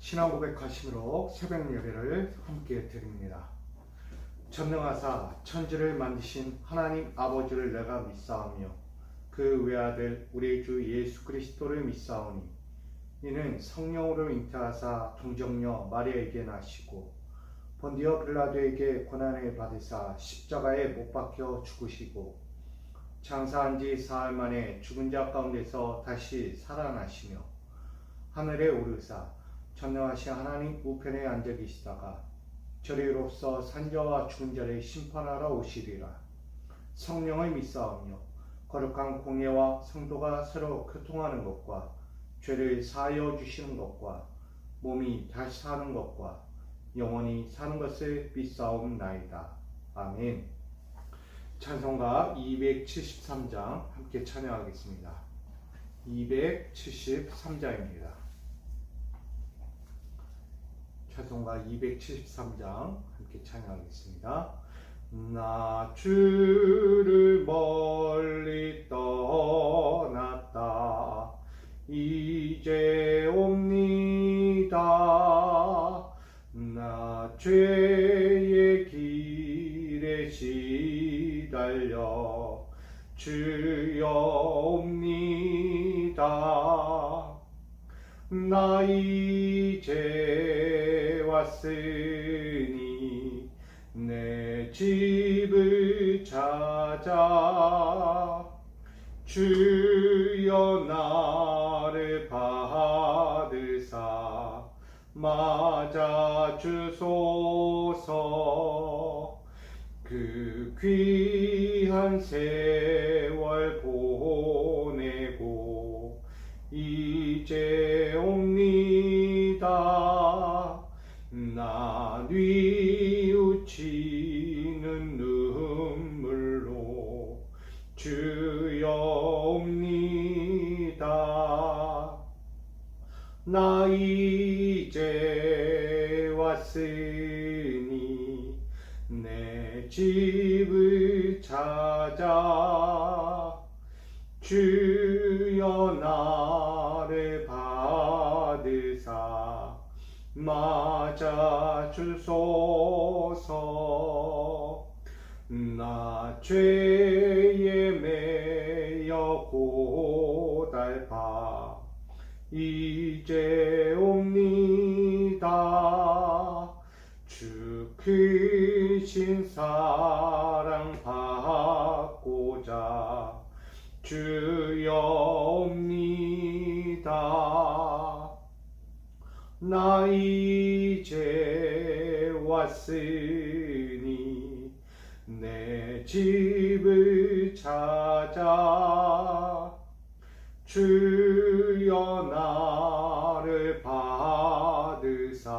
신앙 고백하심으로 새벽 예배를 함께 드립니다. 전능하사 천지를 만드신 하나님 아버지를 내가 믿사오며 그 외아들 우리 주 예수 그리스도를 믿사오니 이는 성령으로 잉태하사 동정녀 마리아에게 나시고 본디오 빌라도에게 고난을 받으사 십자가에 못 박혀 죽으시고 장사한 지 사흘 만에 죽은 자 가운데서 다시 살아나시며 하늘에 오르사 전능하신 하나님 우편에 앉아 계시다가 저리로서 산자와 죽은 자를 심판하러 오시리라. 성령을 믿사오며 거룩한 공예와 성도가 서로 교통하는 것과 죄를 사하여 주시는 것과 몸이 다시 사는 것과 영원히 사는 것을 믿사옵나이다. 아멘. 찬송가 273장 함께 찬양하겠습니다. 273장입니다. 찬송가 273장 함께 찬양하겠습니다. 나 주를 멀리 떠났다 이제 옵니다. 나 죄의 길에 시달려 주여 옵니다. 나 이제 왔으니 내 집을 찾아 주여 나를 받으사 맞아 주소서. 그 귀한 세월 보내고 이제 옵니다. 나 뉘우치는 눈물로 주여 옵니다. 나 이제 왔으니 내 집을 찾아 주여 나를 받으사 맞아 주소서. 나 죄에 매여 고달파 이제 옵니다. 주 크신 사랑 받고자 주여 옵니다. 나 이제 왔으니 내 집을 찾아 주여 나를 받으사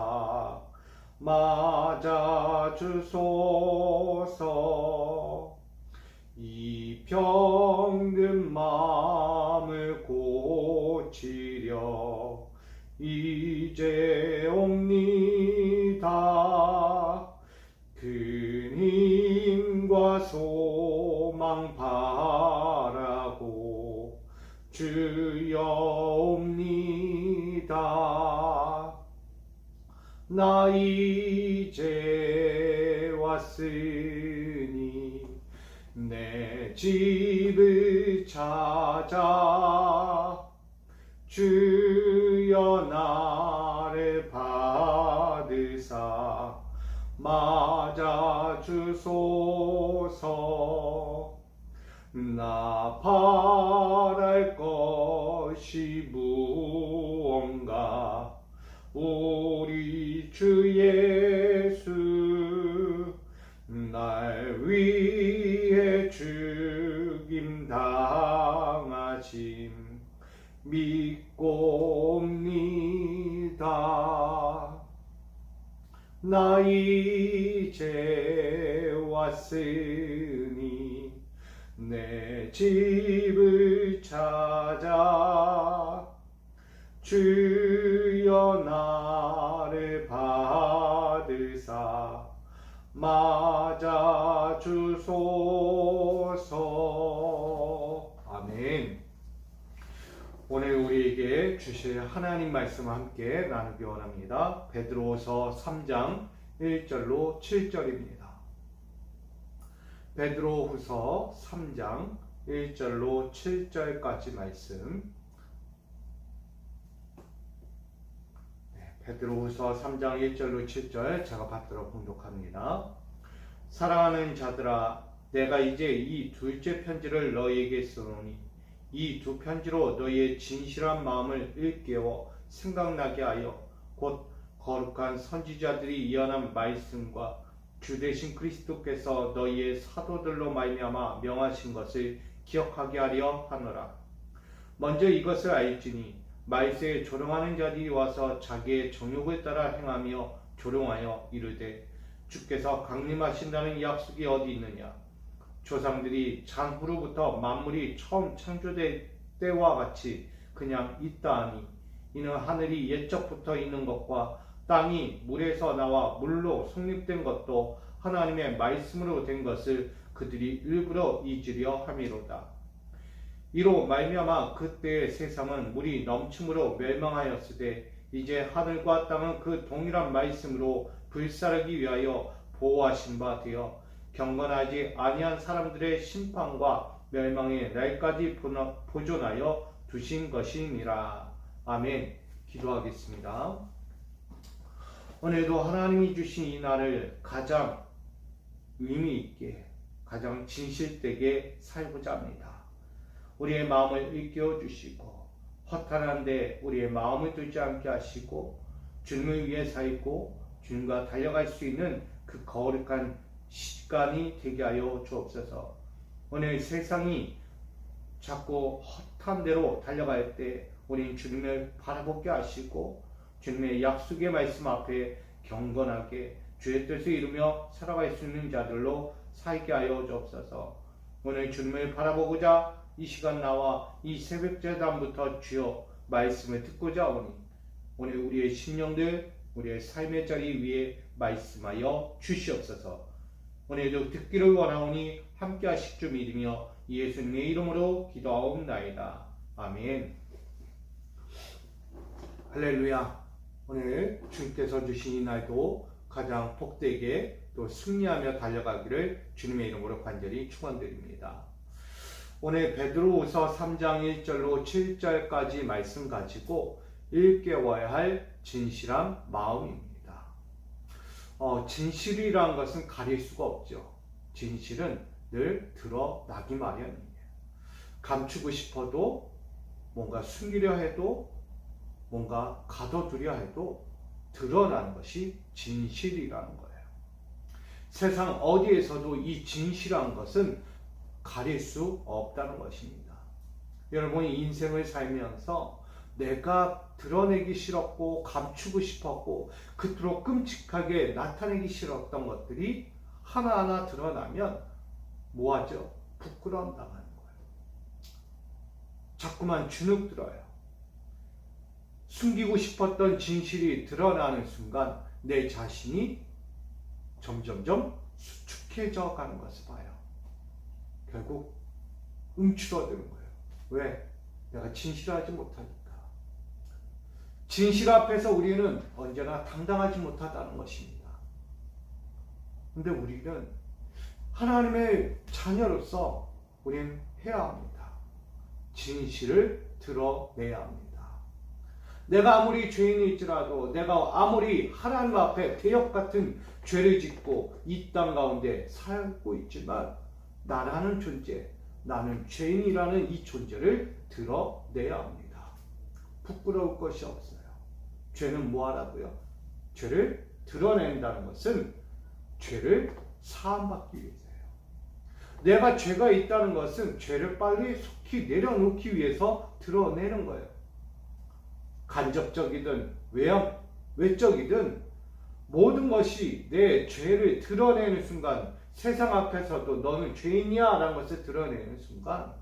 맞아 주소서. 이 병든 마음을 고치려 이제 옵니다. 큰 힘과 소망 바라고 주여 옵니다. 나 이제 왔으니 내 집을 찾아 주여 나를 받으사 맞아 주소서. 나 바랄 것이 무언가 우리 주 예수 날 위해 죽임 당하심 믿고 옵니다. 나 이제 왔으니 내 집을 찾아 주여 나를 받으사 맞아 주소서. 아멘. 오늘 우리에게 우리에게 주실 하나님 말씀을 함께 나누기 원합니다. 베드로후서 3장 1절로 7절입니다. 베드로후서 3장 1절로 7절까지 말씀. 베드로후서 3장 1절로 7절 제가 받들어 봉독합니다. 사랑하는 자들아, 내가 이제 이 둘째 편지를 너희에게 쓰노니 이 두 편지로 너희의 진실한 마음을 일깨워 생각나게 하여 곧 거룩한 선지자들이 예언한 말씀과 주 되신 그리스도께서 너희의 사도들로 말미암아 명하신 것을 기억하게 하려 하노라. 먼저 이것을 알지니 말세에 조롱하는 자들이 와서 자기의 정욕을 따라 행하며 조롱하여 이르되 주께서 강림하신다는 약속이 어디 있느냐. 조상들이 장후로부터 만물이 처음 창조될 때와 같이 그냥 있다 하니 이는 하늘이 옛적부터 있는 것과 땅이 물에서 나와 물로 성립된 것도 하나님의 말씀으로 된 것을 그들이 일부러 잊으려 함이로다. 이로 말미암아 그때의 세상은 물이 넘침으로 멸망하였으되 이제 하늘과 땅은 그 동일한 말씀으로 불사르기 위하여 보호하신 바 되어 경건하지 아니한 사람들의 심판과 멸망의 날까지 보존하여 두신 것이니라. 아멘. 기도하겠습니다. 오늘도 하나님이 주신 이 날을 가장 의미 있게, 가장 진실되게 살고자 합니다. 우리의 마음을 일깨워 주시고 허탄한데 우리의 마음을 두지 않게 하시고 주님을 위해 살고 주님과 달려갈 수 있는 그 거룩한 시간이 되게 하여 주옵소서. 오늘 세상이 자꾸 허탄 대로 달려갈 때 우리는 주님을 바라보게 하시고 주님의 약속의 말씀 앞에 경건하게 주의 뜻을 이루며 살아갈 수 있는 자들로 살게 하여 주옵소서. 오늘 주님을 바라보고자 이 시간 나와 이 새벽 제단부터 주여 말씀을 듣고자 하오니 오늘 우리의 심령들, 우리의 삶의 자리 위에 말씀하여 주시옵소서. 오늘도 듣기를 원하오니 함께 하실 줄 믿으며 예수님의 이름으로 기도하옵나이다. 아멘. 할렐루야. 오늘 주님께서 주신 이 날도 가장 복되게 또 승리하며 달려가기를 주님의 이름으로 간절히 축원드립니다. 오늘 베드로후서 3장 1절로 7절까지 말씀 가지고 일깨워야 할 진실한 마음입니다. 진실이라는 것은 가릴 수가 없죠. 진실은 늘 드러나기 마련이에요. 감추고 싶어도 뭔가 숨기려 해도 뭔가 가둬두려 해도 드러나는 것이 진실이라는 거예요. 세상 어디에서도 이 진실한 것은 가릴 수 없다는 것입니다. 여러분이 인생을 살면서 내가 드러내기 싫었고 감추고 싶었고 그토록 끔찍하게 나타내기 싫었던 것들이 하나하나 드러나면 뭐하죠? 부끄러움 당하는 거예요. 자꾸만 주눅 들어요. 숨기고 싶었던 진실이 드러나는 순간 내 자신이 점점점 수축해져 가는 것을 봐요. 결국 움츠러드는 거예요. 왜? 내가 진실하지 못하니까. 진실 앞에서 우리는 언제나 당당하지 못하다는 것입니다. 근데 우리는 하나님의 자녀로서 우리는 해야 합니다. 진실을 드러내야 합니다. 내가 아무리 죄인일지라도 내가 아무리 하나님 앞에 대역 같은 죄를 짓고 이 땅 가운데 살고 있지만 나라는 존재, 나는 죄인이라는 이 존재를 드러내야 합니다. 부끄러울 것이 없어요. 죄는 뭐하라고요? 죄를 드러낸다는 것은 죄를 사함받기 위해서예요. 내가 죄가 있다는 것은 죄를 빨리 속히 내려놓기 위해서 드러내는 거예요. 간접적이든 외적이든 모든 것이 내 죄를 드러내는 순간 세상 앞에서도 너는 죄인이야 라는 것을 드러내는 순간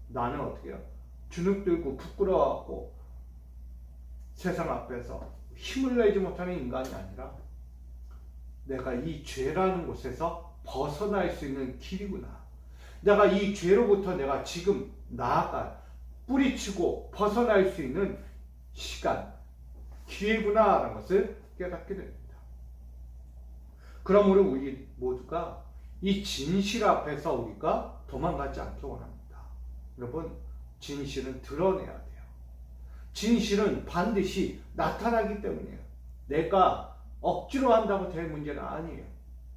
나는 어떻게 해요? 주눅 들고 부끄러워하고 세상 앞에서 힘을 내지 못하는 인간이 아니라 내가 이 죄라는 곳에서 벗어날 수 있는 길이구나. 내가 이 죄로부터 내가 지금 나아가 뿌리치고 벗어날 수 있는 시간, 기회구나라는 것을 깨닫게 됩니다. 그러므로 우리 모두가 이 진실 앞에서 우리가 도망가지 않기 원합니다. 여러분, 진실은 드러내야 돼요. 진실은 반드시 나타나기 때문이에요. 내가 억지로 한다고 될 문제는 아니에요.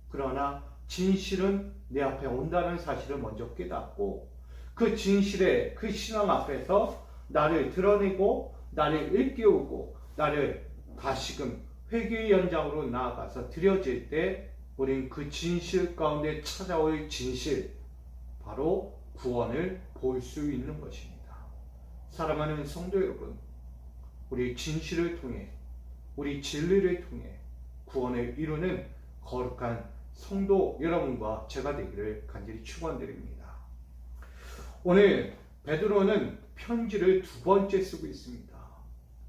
그러나 진실은 내 앞에 온다는 사실을 먼저 깨닫고 그 진실의 그 신앙 앞에서 나를 드러내고 나를 일깨우고 나를 다시금 회개의 연장으로 나아가서 드려질 때 우린 그 진실 가운데 찾아올 진실, 바로 구원을 볼 수 있는 것입니다. 사랑하는 성도 여러분, 우리 진실을 통해, 우리 진리를 통해 구원을 이루는 거룩한 성도 여러분과 제가 되기를 간절히 축원드립니다. 오늘 베드로는 편지를 두 번째 쓰고 있습니다.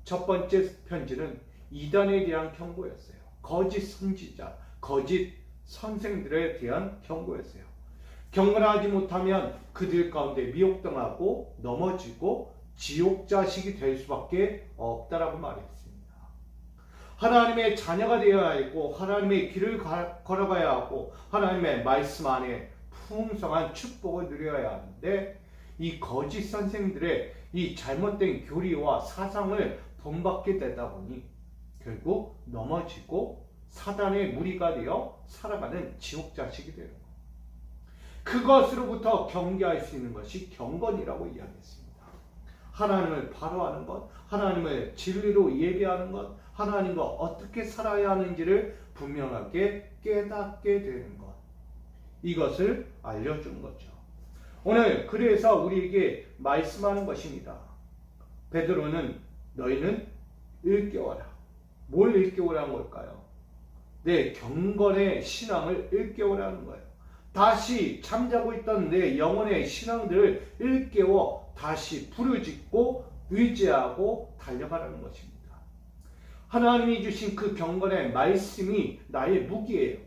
첫 번째 편지는 이단에 대한 경고였어요. 거짓 선지자, 거짓 선생들에 대한 경고였어요. 경건하지 못하면 그들 가운데 미혹당하고 넘어지고 지옥 자식이 될 수밖에 없다라고 말했습니다. 하나님의 자녀가 되어야 하고 하나님의 길을 걸어가야 하고 하나님의 말씀 안에 풍성한 축복을 누려야 하는데 이 거짓 선생들의 이 잘못된 교리와 사상을 본받게 되다 보니 결국 넘어지고 사단의 무리가 되어 살아가는 지옥 자식이 되는 것. 그것으로부터 경계할 수 있는 것이 경건이라고 이야기했습니다. 하나님을 바로하는 것, 하나님을 진리로 예배하는 것, 하나님과 어떻게 살아야 하는지를 분명하게 깨닫게 되는 것. 이것을 알려준 거죠. 오늘 그래서 우리에게 말씀하는 것입니다. 베드로는 너희는 일깨워라. 뭘 일깨우라는 걸까요? 내 경건의 신앙을 일깨우라는 거예요. 다시 잠자고 있던 내 영혼의 신앙들을 일깨워 다시 부르짖고 의지하고 달려가라는 것입니다. 하나님이 주신 그 경건의 말씀이 나의 무기예요.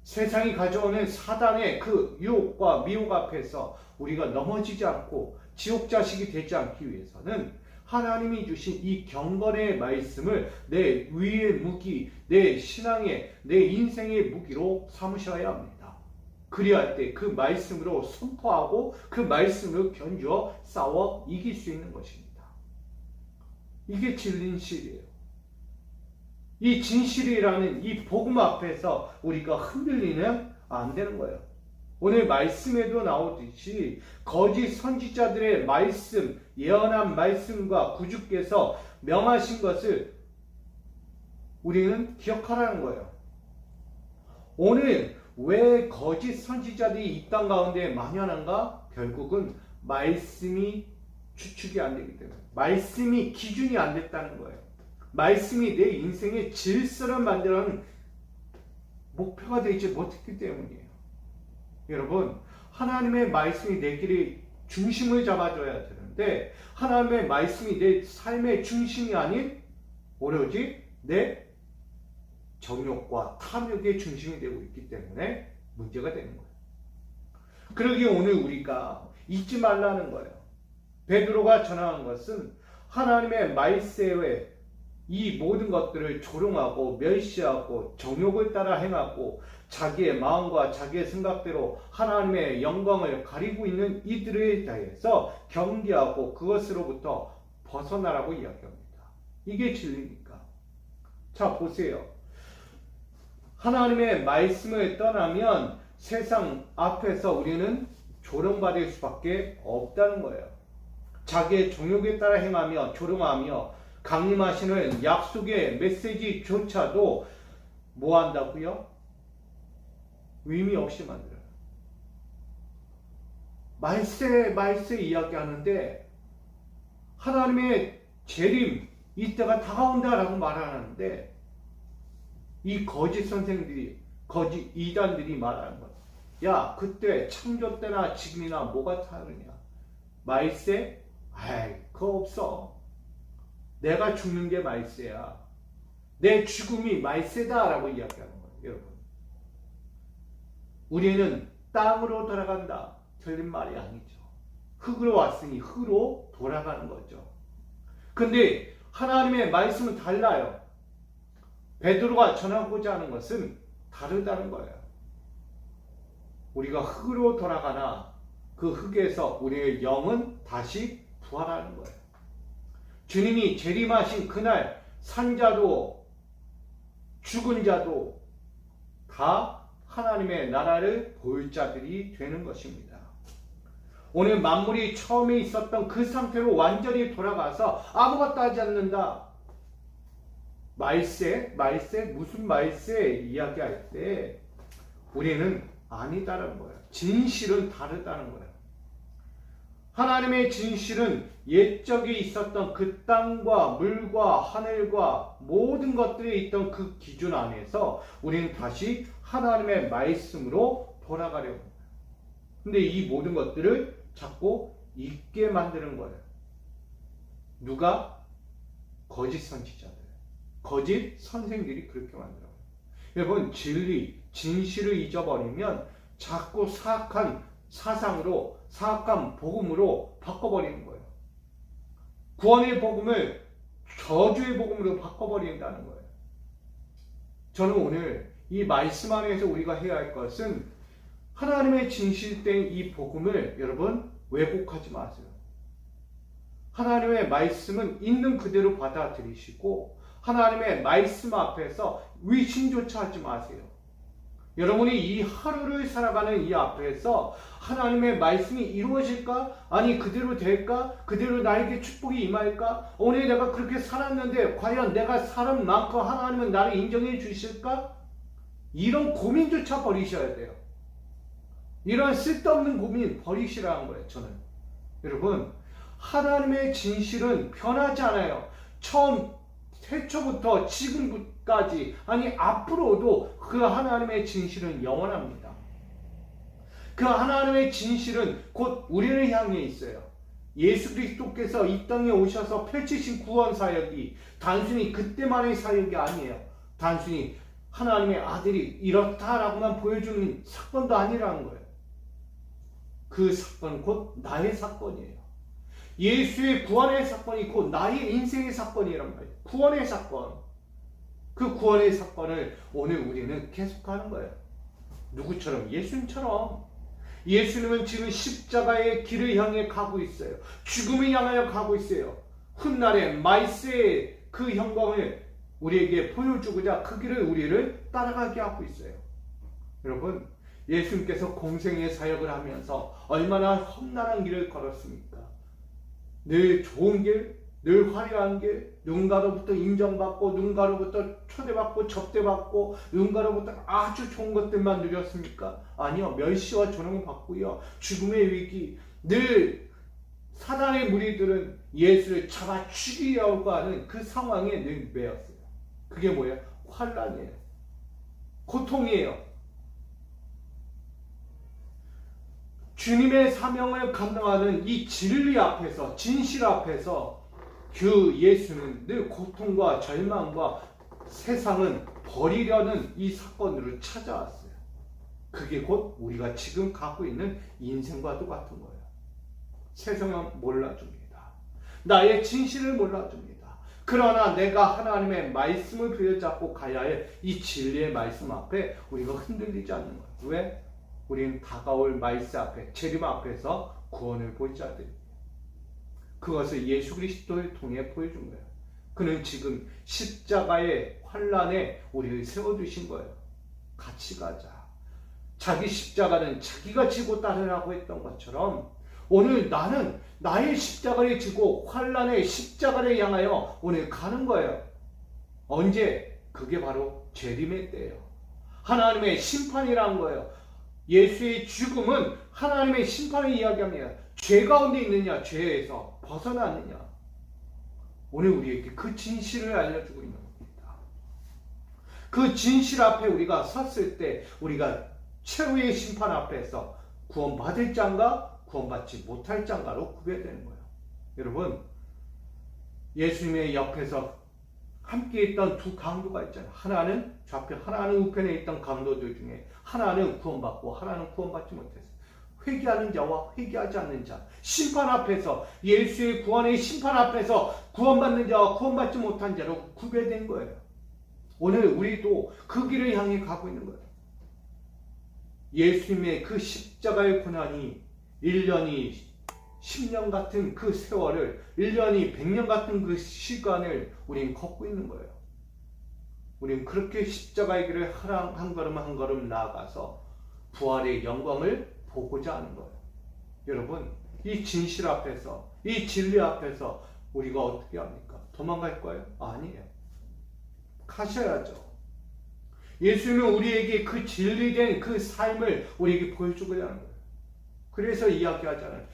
세상이 가져오는 사단의 그 유혹과 미혹 앞에서 우리가 넘어지지 않고 지옥 자식이 되지 않기 위해서는 하나님이 주신 이 경건의 말씀을 내 위의 무기, 내 신앙의, 내 인생의 무기로 삼으셔야 합니다. 그리할 때 그 말씀으로 선포하고 그 말씀으로 견주어 싸워 이길 수 있는 것입니다. 이게 진실이에요. 이 진실이라는 이 복음 앞에서 우리가 흔들리면 안 되는 거예요. 오늘 말씀에도 나오듯이 거짓 선지자들의 말씀, 예언한 말씀과 구주께서 명하신 것을 우리는 기억하라는 거예요. 오늘 왜 거짓 선지자들이 이 땅 가운데 만연한가? 결국은 말씀이 추측이 안 되기 때문에, 말씀이 기준이 안 됐다는 거예요. 말씀이 내 인생의 질서를 만들어가는 목표가 되지 못했기 때문이에요. 여러분, 하나님의 말씀이 내 길의 중심을 잡아줘야 되는데 하나님의 말씀이 내 삶의 중심이 아닌 오로지 내 정욕과 탐욕의 중심이 되고 있기 때문에 문제가 되는 거예요. 그러기에 오늘 우리가 잊지 말라는 거예요. 베드로가 전한 것은 하나님의 말씀에 이 모든 것들을 조롱하고 멸시하고 정욕을 따라 행하고 자기의 마음과 자기의 생각대로 하나님의 영광을 가리고 있는 이들에 대해서 경계하고 그것으로부터 벗어나라고 이야기합니다. 이게 진리니까. 자, 보세요. 하나님의 말씀을 떠나면 세상 앞에서 우리는 조롱받을 수밖에 없다는 거예요. 자기의 정욕에 따라 행하며 조롱하며 강림하시는 약속의 메시지조차도 뭐 한다고요? 의미 없이 만들어요. 말세 이야기하는데 하나님의 재림 이때가 다가온다라고 말하는데 이 거짓 선생들이 거짓 이단들이 말하는 거야. 야, 그때 창조 때나 지금이나 뭐가 다르냐? 말세? 아이, 그거 없어. 내가 죽는 게 말세야. 내 죽음이 말세다라고 이야기하는 거예요, 여러분. 우리는 땅으로 돌아간다. 틀린 말이 아니죠. 흙으로 왔으니 흙으로 돌아가는 거죠. 근데 하나님의 말씀은 달라요. 베드로가 전하고자 하는 것은 다르다는 거예요. 우리가 흙으로 돌아가나 그 흙에서 우리의 영은 다시 부활하는 거예요. 주님이 재림하신 그날 산자도 죽은 자도 다 하나님의 나라를 볼 자들이 되는 것입니다. 오늘 만물이 처음에 있었던 그 상태로 완전히 돌아가서 아무것도 하지 않는다. 말세? 무슨 말세 이야기할 때 우리는 아니다라는 거예요. 진실은 다르다는 거예요. 하나님의 진실은 옛적에 있었던 그 땅과 물과 하늘과 모든 것들이 있던 그 기준 안에서 우리는 다시 하나님의 말씀으로 돌아가려고 합니다. 근데 이 모든 것들을 자꾸 잊게 만드는 거예요. 누가? 거짓 선지자들, 거짓 선생들이 그렇게 만들어요. 여러분, 진리, 진실을 잊어버리면 자꾸 사악한 사상으로, 사악한 복음으로 바꿔버리는 거예요. 구원의 복음을 저주의 복음으로 바꿔버린다는 거예요. 저는 오늘 이 말씀 안에서 우리가 해야 할 것은 하나님의 진실된 이 복음을 여러분 왜곡하지 마세요. 하나님의 말씀은 있는 그대로 받아들이시고 하나님의 말씀 앞에서 의심조차 하지 마세요. 여러분이 이 하루를 살아가는 이 앞에서 하나님의 말씀이 이루어질까? 아니 그대로 될까? 그대로 나에게 축복이 임할까? 오늘 내가 그렇게 살았는데 과연 내가 살은 만큼 하나님은 나를 인정해 주실까? 이런 고민조차 버리셔야 돼요. 이런 쓸데없는 고민 버리시라는 거예요. 저는 여러분, 하나님의 진실은 변하지 않아요. 태초부터 지금까지, 아니 앞으로도 그 하나님의 진실은 영원합니다. 그 하나님의 진실은 곧 우리를 향해 있어요. 예수 그리스도께서 이 땅에 오셔서 펼치신 구원 사역이 단순히 그때만의 사역이 아니에요. 단순히 하나님의 아들이 이렇다라고만 보여주는 사건도 아니라는 거예요. 그 사건은 곧 나의 사건이에요. 예수의 구원의 사건이 곧 나의 인생의 사건이란 말이에요. 구원의 사건. 그 구원의 사건을 오늘 우리는 계속하는 거예요. 누구처럼? 예수님처럼. 예수님은 지금 십자가의 길을 향해 가고 있어요. 죽음을 향하여 가고 있어요. 훗날에 말세의 그 영광을 우리에게 보여주고자 그 길을 우리를 따라가게 하고 있어요. 여러분, 예수님께서 공생의 사역을 하면서 얼마나 험난한 길을 걸었습니까? 늘 좋은 길, 늘 화려한 길, 누군가로부터 인정받고 누군가로부터 초대받고 접대받고 누군가로부터 아주 좋은 것들만 누렸습니까? 아니요. 멸시와 조롱을 받고요. 죽음의 위기, 늘 사단의 무리들은 예수를 잡아 죽이려고 하는 그 상황에 늘 매였어요. 그게 뭐예요? 환난이에요. 고통이에요. 주님의 사명을 감당하는 이 진리 앞에서, 진실 앞에서 그 예수는 늘 고통과 절망과 세상은 버리려는 이 사건으로 찾아왔어요. 그게 곧 우리가 지금 갖고 있는 인생과 똑같은 거예요. 세상은 몰라줍니다. 나의 진실을 몰라줍니다. 그러나 내가 하나님의 말씀을 부여잡고 가야 할 이 진리의 말씀 앞에 우리가 흔들리지 않는 거예요. 왜? 우리는 다가올 말세 앞에, 재림 앞에서 구원을 볼 자들입니다. 그것을 예수 그리스도를 통해 보여준 거예요. 그는 지금 십자가의 환란에 우리를 세워두신 거예요. 같이 가자. 자기 십자가는 자기가 지고 따르라고 했던 것처럼 오늘 나는 나의 십자가를 지고 환란의 십자가를 향하여 오늘 가는 거예요. 언제? 그게 바로 재림의 때예요. 하나님의 심판이라는 거예요. 예수의 죽음은 하나님의 심판을 이야기합니다. 죄 가운데 있느냐, 죄에서 벗어났느냐. 오늘 우리에게 그 진실을 알려주고 있는 겁니다. 그 진실 앞에 우리가 섰을 때 우리가 최후의 심판 앞에서 구원받을 자인가 구원받지 못할 자인가로 구별되는 거예요. 여러분, 예수님의 옆에서 함께 있던 두 강도가 있잖아요. 하나는 좌편, 하나는 우편에 있던 강도들 중에 하나는 구원받고 하나는 구원받지 못했어요. 회개하는 자와 회개하지 않는 자, 심판 앞에서, 예수의 구원의 심판 앞에서 구원받는 자와 구원받지 못한 자로 구별된 거예요. 오늘 우리도 그 길을 향해 가고 있는 거예요. 예수님의 그 십자가의 고난이 1년이 10년 같은 그 세월을, 1년이 100년 같은 그 시간을 우린 걷고 있는 거예요. 우린 그렇게 십자가의 길을 한 걸음 한 걸음 나아가서 부활의 영광을 보고자 하는 거예요. 여러분, 이 진실 앞에서, 이 진리 앞에서 우리가 어떻게 합니까? 도망갈 거예요? 아니에요. 가셔야죠. 예수님은 우리에게 그 진리된 그 삶을 우리에게 보여주고자 하는 거예요. 그래서 이야기하잖아요.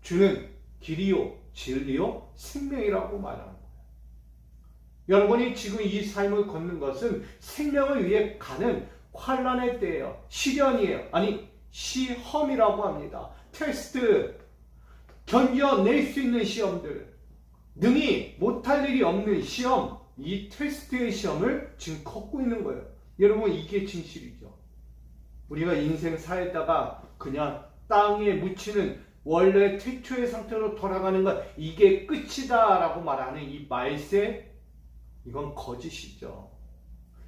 주는 길이요, 진리요, 생명이라고 말하는 거예요. 여러분이 지금 이 삶을 걷는 것은 생명을 위해 가는 환난의 때예요. 시련이에요. 아니, 시험이라고 합니다. 테스트, 견뎌낼 수 있는 시험들, 능히 못할 일이 없는 시험, 이 테스트의 시험을 지금 걷고 있는 거예요. 여러분, 이게 진실이죠. 우리가 인생 살다가 그냥 땅에 묻히는 원래 태초의 상태로 돌아가는 것, 이게 끝이다 라고 말하는 이 말세, 이건 거짓이죠.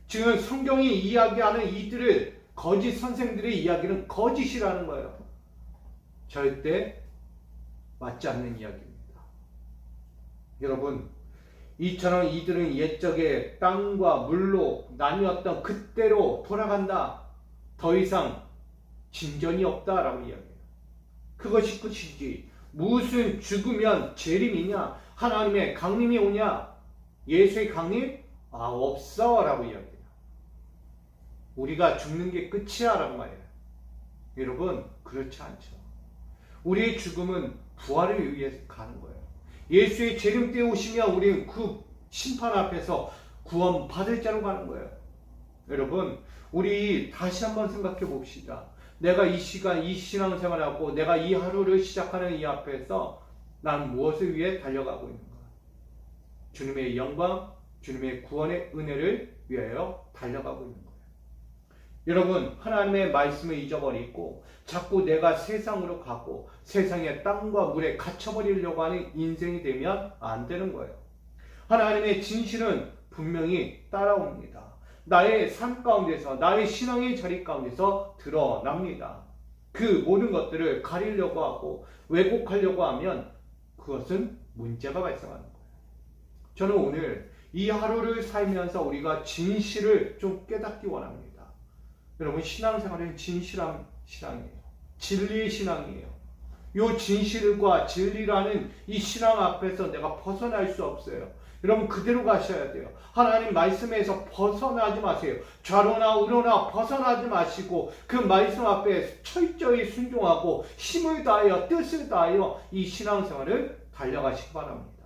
지금 성경이 이야기하는 이들을, 거짓 선생들의 이야기는 거짓이라는 거예요. 절대 맞지 않는 이야기입니다. 여러분, 이처럼 이들은 옛적에 땅과 물로 나뉘었던 그때로 돌아간다. 더 이상 진전이 없다라고 이야기해요. 그것이 끝이지. 무슨 죽으면 재림이냐? 하나님의 강림이 오냐? 예수의 강림? 없어 라고 이야기해요. 우리가 죽는 게 끝이야 라고 말해요. 여러분, 그렇지 않죠. 우리의 죽음은 부활을 위해서 가는 거예요. 예수의 재림 때 오시면 우리는 그 심판 앞에서 구원 받을 자로 가는 거예요. 여러분, 우리 다시 한번 생각해 봅시다. 내가 이 시간, 이 신앙생활하고 내가 이 하루를 시작하는 이 앞에서 난 무엇을 위해 달려가고 있는가? 주님의 영광, 주님의 구원의 은혜를 위하여 달려가고 있는 거예요. 여러분, 하나님의 말씀을 잊어버리고 자꾸 내가 세상으로 가고 세상의 땅과 물에 갇혀버리려고 하는 인생이 되면 안 되는 거예요. 하나님의 진실은 분명히 따라옵니다. 나의 삶 가운데서, 나의 신앙의 자리 가운데서 드러납니다. 그 모든 것들을 가리려고 하고 왜곡하려고 하면 그것은 문제가 발생하는 거예요. 저는 오늘 이 하루를 살면서 우리가 진실을 좀 깨닫기 원합니다. 여러분, 신앙생활은 진실한 신앙이에요. 진리의 신앙이에요. 이 진실과 진리라는 이 신앙 앞에서 내가 벗어날 수 없어요. 여러분, 그대로 가셔야 돼요. 하나님 말씀에서 벗어나지 마세요. 좌로나 우로나 벗어나지 마시고 그 말씀 앞에 철저히 순종하고 힘을 다하여 뜻을 다하여 이 신앙생활을 달려가시기 바랍니다.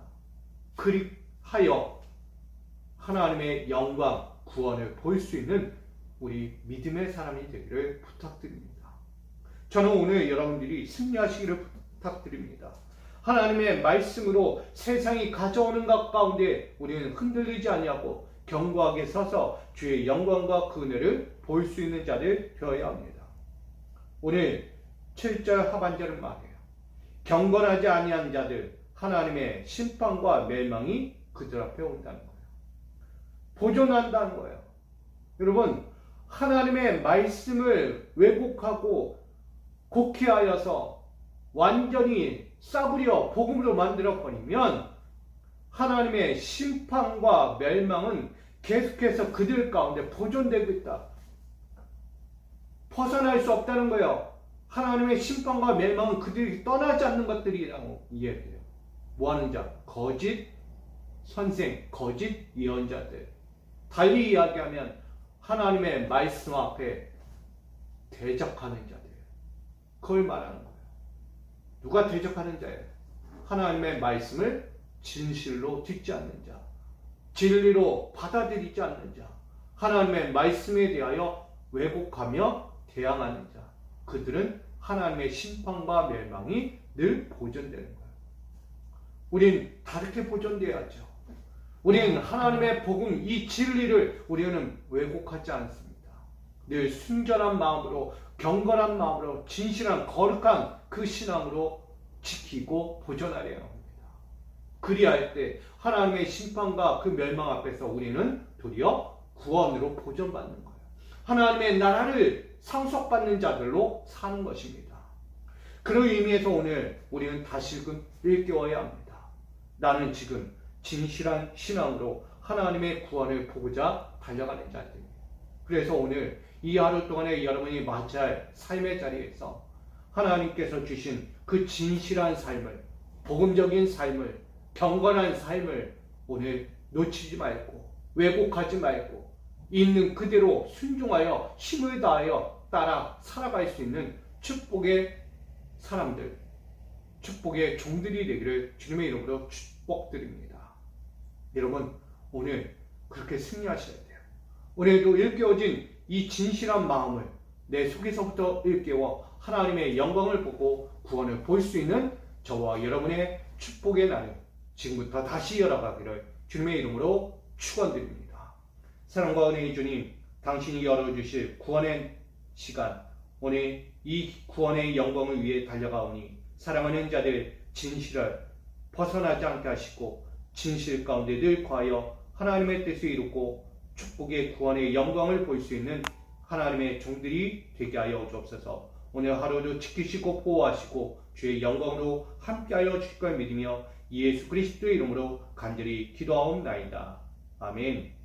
그리하여 하나님의 영광, 구원을 볼 수 있는 우리 믿음의 사람이 되기를 부탁드립니다. 저는 오늘 여러분들이 승리하시기를 부탁드립니다. 하나님의 말씀으로 세상이 가져오는 것 가운데 우리는 흔들리지 아니하고 견고하게 서서 주의 영광과 그 은혜를 볼 수 있는 자들 되어야 합니다. 오늘 7절 하반절은 말해요. 경건하지 아니한 자들, 하나님의 심판과 멸망이 그들 앞에 온다는 거예요. 보존한다는 거예요. 여러분, 하나님의 말씀을 왜곡하고 곡해하여서 완전히 싸구려 복음으로 만들어버리면 하나님의 심판과 멸망은 계속해서 그들 가운데 보존되고 있다. 벗어날 수 없다는 거예요. 하나님의 심판과 멸망은 그들이 떠나지 않는 것들이라고 이해해요. 뭐하는 자? 거짓 선생, 거짓 예언자들. 달리 이야기하면 하나님의 말씀 앞에 대적하는 자들. 그걸 말하는 거예요. 누가 대적하는 자예요? 하나님의 말씀을 진실로 듣지 않는 자, 진리로 받아들이지 않는 자, 하나님의 말씀에 대하여 왜곡하며 대항하는 자, 그들은 하나님의 심판과 멸망이 늘 보존되는 거예요. 우린 다르게 보존되어야죠. 우리는 하나님의 복음, 이 진리를 우리는 왜곡하지 않습니다. 늘 순전한 마음으로, 경건한 마음으로, 진실한 거룩한 그 신앙으로 지키고 보존하려야 합니다. 그리할 때 하나님의 심판과 그 멸망 앞에서 우리는 도리어 구원으로 보존받는 거예요. 하나님의 나라를 상속받는 자들로 사는 것입니다. 그런 의미에서 오늘 우리는 다시금 일깨워야 합니다. 나는 지금 진실한 신앙으로 하나님의 구원을 보고자 달려가는 자들입니다. 그래서 오늘 이 하루 동안에 여러분이 맞이할 삶의 자리에서 하나님께서 주신 그 진실한 삶을, 복음적인 삶을, 경건한 삶을 오늘 놓치지 말고, 왜곡하지 말고, 있는 그대로 순종하여 힘을 다하여 따라 살아갈 수 있는 축복의 사람들, 축복의 종들이 되기를 주님의 이름으로 축복드립니다. 여러분, 오늘 그렇게 승리하셔야 돼요. 오늘도 일깨워진 이 진실한 마음을 내 속에서부터 일깨워 하나님의 영광을 보고 구원을 볼 수 있는 저와 여러분의 축복의 날을 지금부터 다시 열어가기를 주님의 이름으로 축원드립니다. 사랑과 은혜의 주님, 당신이 열어주실 구원의 시간, 오늘 이 구원의 영광을 위해 달려가오니 사랑하는 자들 진실을 벗어나지 않게 하시고 진실 가운데 늘 거하여 하나님의 뜻을 이루고 축복의 구원의 영광을 볼 수 있는 하나님의 종들이 되게 하여 주옵소서. 오늘 하루도 지키시고 보호하시고 주의 영광으로 함께하여 주실 걸 믿으며 예수 그리스도의 이름으로 간절히 기도하옵나이다. 아멘.